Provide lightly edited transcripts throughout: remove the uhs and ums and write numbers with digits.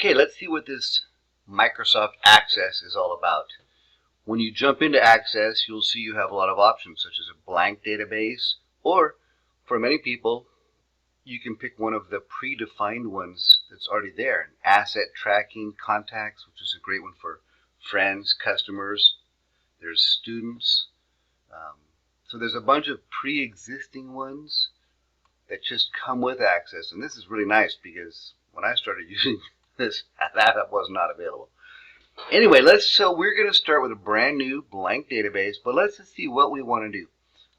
Okay, let's see what this Microsoft Access is all about. When you jump into Access, you'll see you have a lot of options, such as a blank database, or for many people, you can pick one of the predefined ones that's already there. Asset tracking, contacts, which is a great one for friends, customers. There's students. So there's a bunch of pre-existing ones that just come with Access, and this is really nice because when I started using this, that was not available. Anyway, so we're going to start with a brand new blank database, but let's just see what we want to do.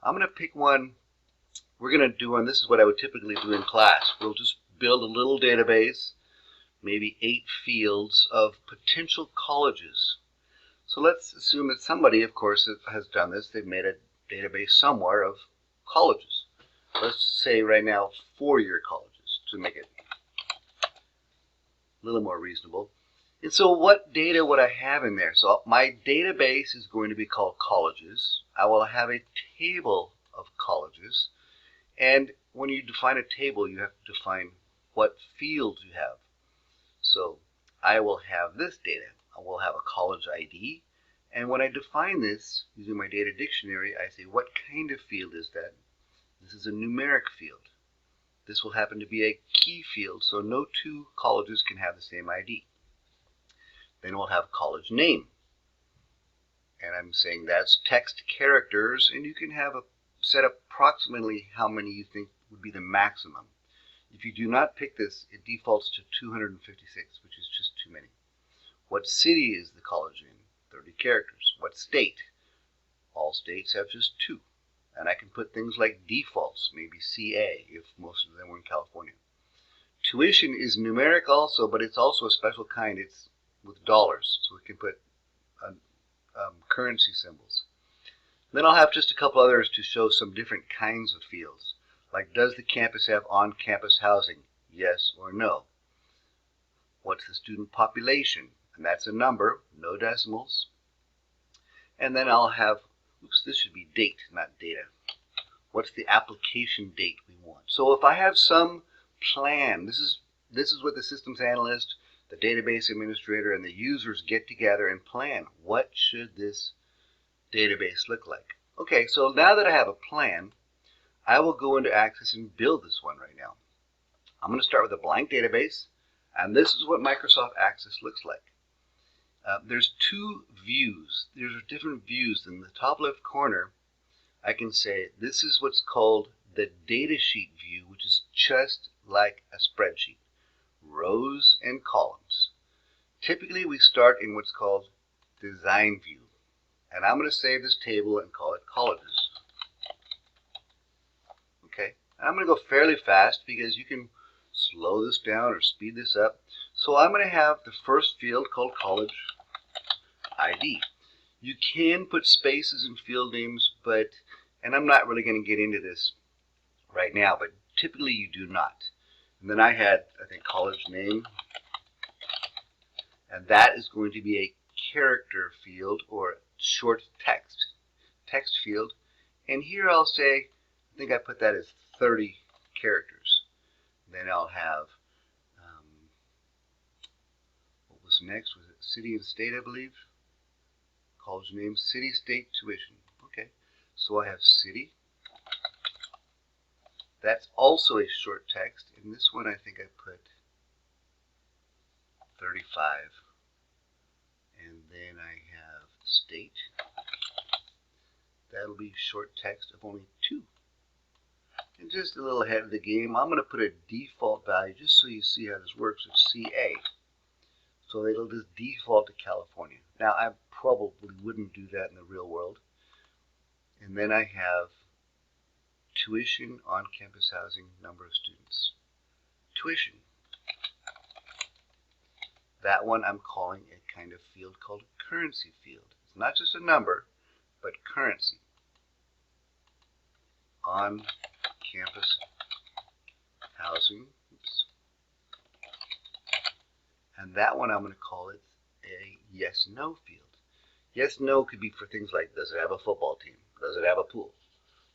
I'm going to pick one. We're going to do one. This is what I would typically do in class. We'll just build a little database, maybe 8 fields of potential colleges. So let's assume that somebody, of course, has done this. They've made a database somewhere of colleges. Let's say right now 4-year colleges to make it a little more reasonable. And so what data would I have in there? So my database is going to be called colleges. I will have a table of colleges. And when you define a table, you have to define what fields you have. So I will have this data. I will have a college ID. And when I define this using my data dictionary, I say, what kind of field is that? This is a numeric field. This will happen to be a key field, so no 2 colleges can have the same ID. Then we'll have college name. And I'm saying that's text characters, and you can have set approximately how many you think would be the maximum. If you do not pick this, it defaults to 256, which is just too many. What city is the college in? 30 characters. What state? All states have just 2. And I can put things like defaults, maybe CA, if most of them were in California. Tuition is numeric also, but it's also a special kind. It's with dollars, so we can put currency symbols. Then I'll have just a couple others to show some different kinds of fields, like does the campus have on-campus housing? Yes or no. What's the student population? And that's a number, no decimals. And then I'll have, oops, this should be date, not data. What's the application date we want? So if I have some plan, this is what the systems analyst, the database administrator, and the users get together and plan. What should this database look like? Okay, so now that I have a plan, I will go into Access and build this one right now. I'm going to start with a blank database, and this is what Microsoft Access looks like. There's 2 views. There's different views. In the top left corner, I can say this is what's called the datasheet view, which is just like a spreadsheet. Rows and columns. Typically we start in what's called design view. And I'm going to save this table and call it colleges. Okay, and I'm going to go fairly fast because you can slow this down or speed this up. So I'm going to have the first field called college ID. You can put spaces in field names, and I'm not really going to get into this right now, but typically you do not. And then I had, I think, college name, and that is going to be a character field or short text field. And here I'll say, I think I put that as 30 characters. Then I'll have, what was next? Was it city and state, I believe? College name, city, state, tuition. Okay, so I have city. That's also a short text. In this one, I think I put 35. And then I have state. That'll be short text of only 2. And just a little ahead of the game, I'm going to put a default value just so you see how this works of CA. So it'll just default to California. Now, I probably wouldn't do that in the real world. And then I have tuition, on-campus housing, number of students. Tuition. That one I'm calling a kind of field called currency field. It's not just a number, but currency. On-campus housing. Oops. And that one I'm going to call it a yes-no field. Yes-no could be for things like, does it have a football team? Does it have a pool?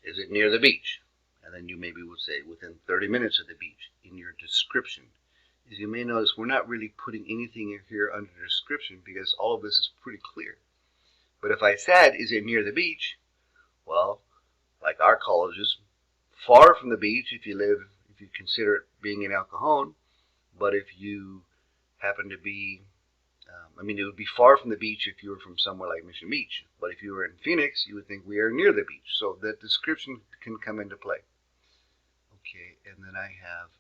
Is it near the beach? And then you maybe would say within 30 minutes of the beach in your description. As you may notice, we're not really putting anything in here under description because all of this is pretty clear. But if I said, is it near the beach? Well, like our colleges, far from the beach if you consider it being in El Cajon, but if you happen to be, it would be far from the beach if you were from somewhere like Mission Beach. But if you were in Phoenix, you would think we are near the beach. So that description can come into play. Okay, and then I have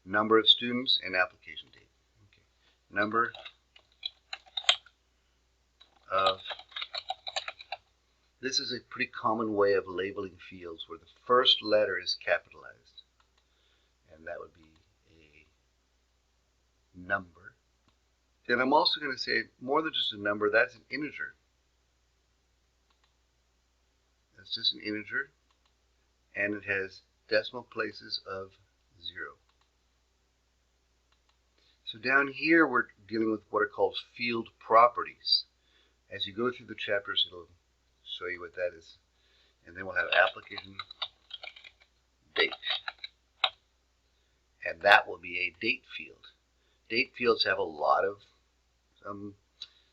number of students and application date. Okay. Number of, this is a pretty common way of labeling fields where the first letter is capitalized. And that would be a number. Then I'm also going to say more than just a number, that's an integer. That's just an integer, and it has decimal places of 0. So down here we're dealing with what are called field properties. As you go through the chapters, it'll show you what that is. And then we'll have application date. And that will be a date field. Date fields have a lot of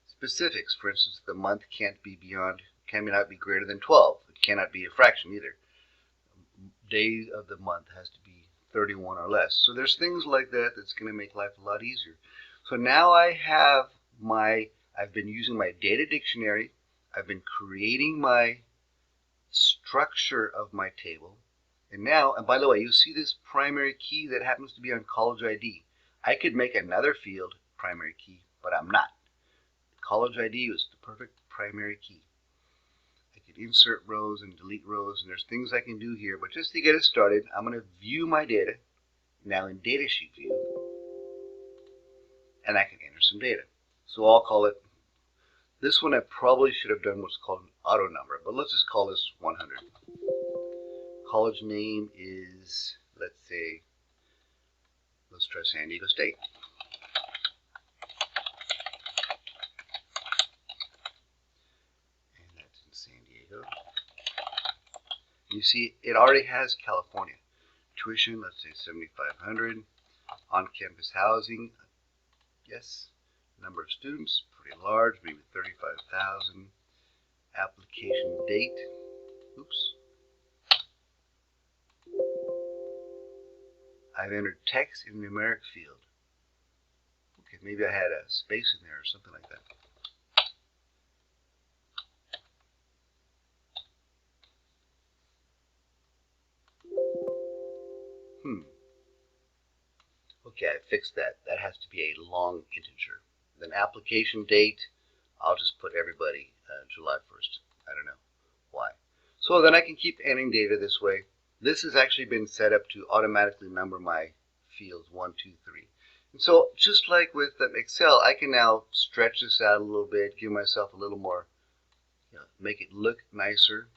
specifics. For instance, the month cannot be greater than 12. It cannot be a fraction either. Day of the month has to be 31 or less. So there's things like that that's going to make life a lot easier. So now I've been using my data dictionary. I've been creating my structure of my table. And by the way, you see this primary key that happens to be on college ID. I could make another field primary key, but I'm not. College ID was the perfect primary key. I could insert rows and delete rows, and there's things I can do here. But just to get it started, I'm going to view my data now in Datasheet view, and I can enter some data. So I'll call it, this one I probably should have done what's called an auto number, but let's just call this 100. College name is, let's try San Diego State. And that's in San Diego. You see, it already has California. Tuition, let's say $7,500. On-campus housing, yes. Number of students, pretty large, maybe 35,000. Application date, oops. I've entered text in the numeric field. Okay, maybe I had a space in there or something like that. Okay, I fixed that. That has to be a long integer. Then application date, I'll just put everybody July 1st. I don't know why. So then I can keep entering data this way. This has actually been set up to automatically number my fields 1, 2, 3. And so just like with Excel, I can now stretch this out a little bit, give myself a little more, make it look nicer.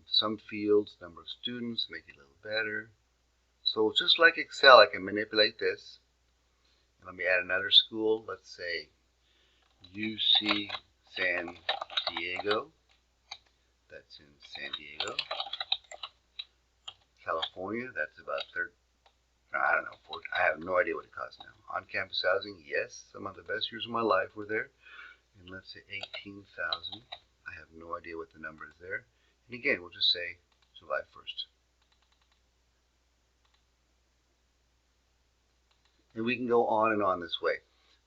Some fields, number of students, make it a little better. So just like Excel, I can manipulate this. Let me add another school. Let's say UC San Diego. That's in San Diego. California, that's about I don't know, I have no idea what it costs now. On-campus housing, yes, some of the best years of my life were there. And let's say 18,000. I have no idea what the number is there. And again, we'll just say July 1st. And we can go on and on this way.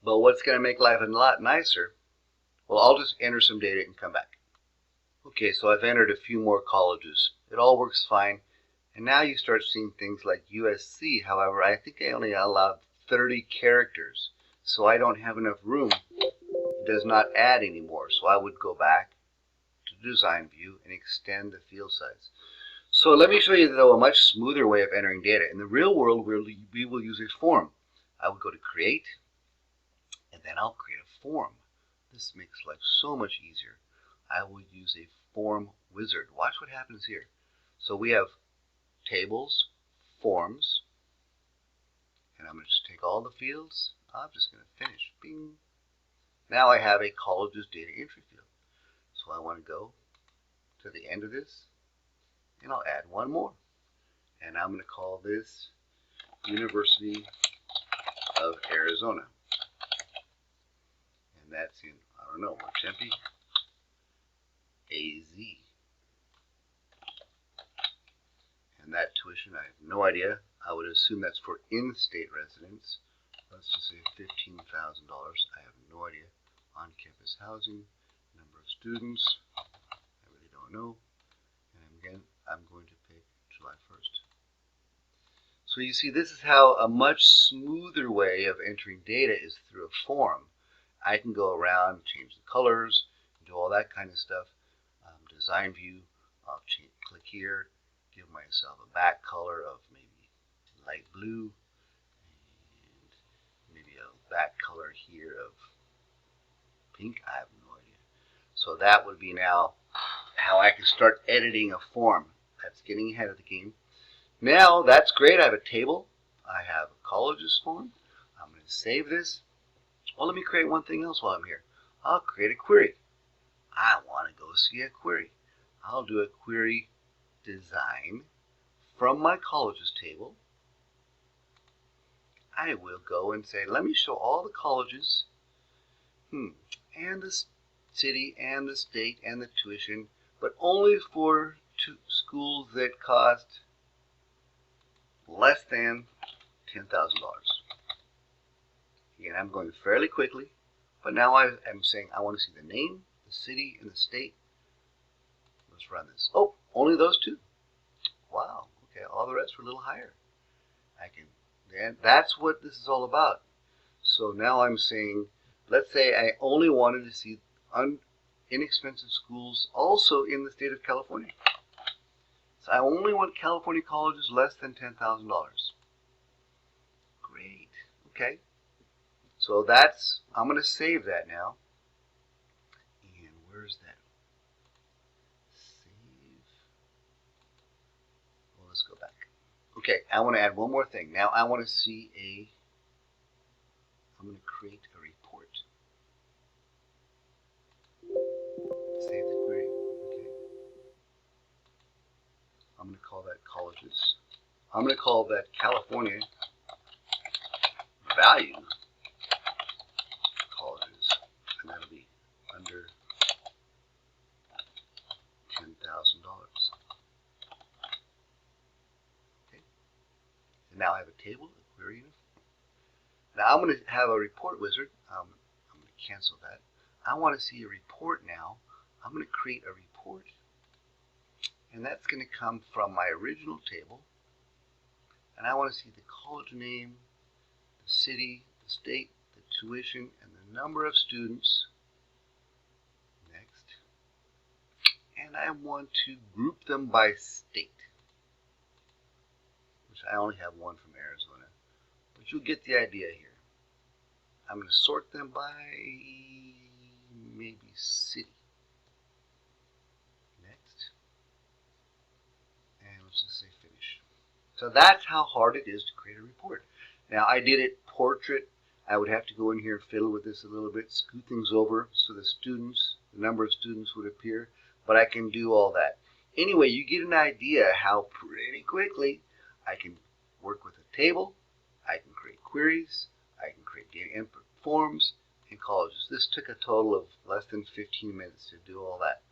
But what's going to make life a lot nicer, well, I'll just enter some data and come back. Okay, so I've entered a few more colleges. It all works fine. And now you start seeing things like USC. However, I think I only allowed 30 characters. So I don't have enough room. It does not add anymore. So I would go back to design view and extend the field size. So let me show you, though, a much smoother way of entering data. In the real world, we will use a form. I would go to create, and then I'll create a form. This makes life so much easier. I will use a form wizard. Watch what happens here. So we have tables, forms, and I'm going to just take all the fields. I'm just going to finish. Bing. Now I have a college's data entry field. So I want to go to the end of this, and I'll add one more. And I'm going to call this University of Arizona. And that's in, I don't know, Tempe, AZ. And that tuition, I have no idea. I would assume that's for in-state residents. Let's just say $15,000. I have no idea. On-campus housing, number of students, I really don't know. And again, I'm going to pick July 1st. So you see, this is how a much smoother way of entering data is through a form. I can go around, change the colors, do all that kind of stuff. Design view, I'll click here, give myself a back color of maybe light blue, and maybe a back color here of pink. I have no idea. So that would be now how I can start editing a form. That's getting ahead of the game. Now that's great. I have a table. I have a colleges form. I'm going to save this. Well, let me create one thing else while I'm here. I'll create a query. I want to go see a query. I'll do a query design from my colleges table. I will go and say, let me show all the colleges, and the city and the state and the tuition, but only for schools that cost less than $10,000. Again, I'm going fairly quickly, but now I'm saying I want to see the name, the city, and the state. Let's run this. Oh, only those two. Wow. Okay, all the rest were a little higher. And that's what this is all about. So now I'm saying, let's say I only wanted to see inexpensive schools also in the state of California. So I only want California colleges less than $10,000. Great. Okay. So I'm going to save that now. And where's that? Save. Well, let's go back. Okay, I want to add one more thing. Now I want to see I'm going to create a report. Save the query. Okay. I'm going to call that colleges. I'm going to call that California value colleges, and that'll be under $10,000. Okay. And now I have a table, a query. Now I'm going to have a report wizard. I'm going to cancel that. I want to see a report now. I'm going to create a report, and that's going to come from my original table. And I want to see the college name, the city, the state, the tuition, and the number of students. Next. And I want to group them by state, which I only have one from Arizona. But you'll get the idea here. I'm going to sort them by maybe city. Next. And let's just say finish. So that's how hard it is to create a report. Now I did it portrait. I would have to go in here and fiddle with this a little bit, scoot things over so the number of students would appear, but I can do all that. Anyway, you get an idea how pretty quickly I can work with a table, I can create queries, I can create data input forms in colleges. This took a total of less than 15 minutes to do all that.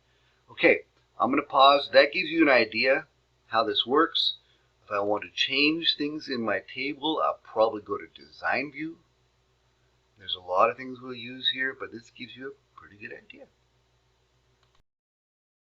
Okay, I'm going to pause. That gives you an idea how this works. If I want to change things in my table, I'll probably go to Design View. There's a lot of things we'll use here, but this gives you a pretty good idea.